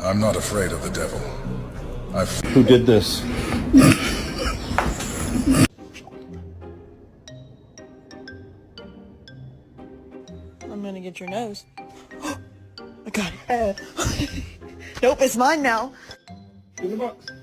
I'm not afraid of the devil. Who did this? I'm gonna get your nose. I got it. Nope, it's mine now. In the box.